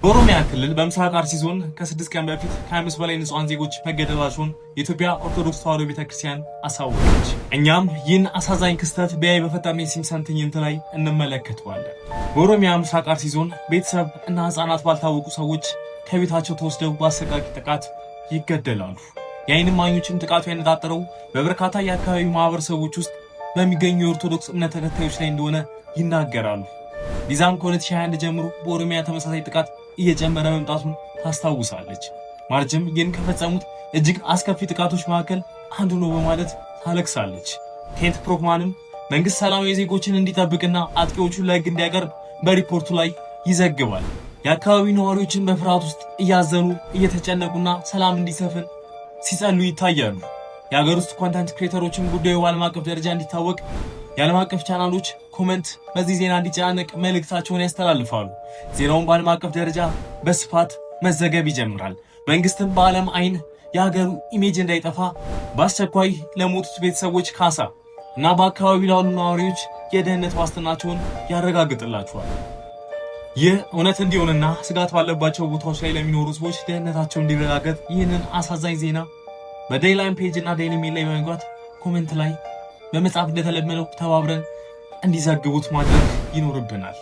በኦሮሚያ ክልል በምስራቅ አርሲ ዞን ከ6 ቀን በፊት ከ25 በላይ ንጹሃን ዜጎች መገደላቸውን የኢትዮጵያ ኦርቶዶክስ ተዋሕዶ ቤተክርስቲያን አሳወቀች። እኛም ይህን አሳዛኝ ክስተት በያይ በፈጣን ሲምሰን ትዕይንት ላይ እንመለከተዋለን። በኦሮሚያ ምስራቅ አርሲ ዞን ቤተሰብ እና ህፃናት ባልታወቁ ሰዎች ከቤታቸው ተወስደው በአሰቃቂ ጥቃት ይገደላሉ። የዓይን እማኞችም ጥቃቱ ያነጣጠረው በበርካታ የአካባቢው ማህበረሰቦች ውስጥ በሚገኙ የኦርቶዶክስ እምነት ተከታዮች ላይ እንደሆነ ይናገራሉ። ቢዛም ከ2021 ጀምሮ በኦሮሚያ ተመሳሳይ ጥቃት እየጨመረ መምጣቱን ታስታውሳለች። ማርችም ይህን ከፈጸሙት እጅግ አስከፊ ጥቃቶች መካከል አንዱ ነው በማለት ታለቅሳለች። ኬንት ፕሮክማንም መንግስት ሰላማዊ ዜጎችን እንዲጠብቅና አጥቂዎቹን ለህግ እንዲያቀርብ በሪፖርቱ ላይ ይዘግባል። የአካባቢው ነዋሪዎችን በፍርሃት ውስጥ እያዘኑ እየተጨነቁና ሰላም እንዲሰፍን ሲጸሉ ይታያሉ። የሀገር ውስጥ ኮንተንት ክሬተሮችን ጉዳዩ በዓለም አቀፍ ደረጃ እንዲታወቅ የዓለም አቀፍ ቻናሎች ኮመንት በዚህ ዜና እንዲጨናነቅ መልእክታቸውን ያስተላልፋሉ። ዜናውን በዓለም አቀፍ ደረጃ በስፋት መዘገብ ይጀምራል። መንግስትም በዓለም አይን የሀገሩ ኢሜጅ እንዳይጠፋ በአስቸኳይ ለሞቱት ቤተሰቦች ካሳ እና በአካባቢው ላሉ ነዋሪዎች የደህንነት ዋስትናቸውን ያረጋግጥላቸዋል። ይህ እውነት እንዲሆንና ስጋት ባለባቸው ቦታዎች ላይ ለሚኖሩ ህዝቦች ደህንነታቸው እንዲረጋገጥ ይህንን አሳዛኝ ዜና በዴይሊ ላይን ፔጅ እና ዴይሊ ሜል ላይ በመግባት ኮሜንት ላይ በመጻፍ እንደተለመደው ተባብረን እንዲዘግቡት ማድረግ ይኖርብናል።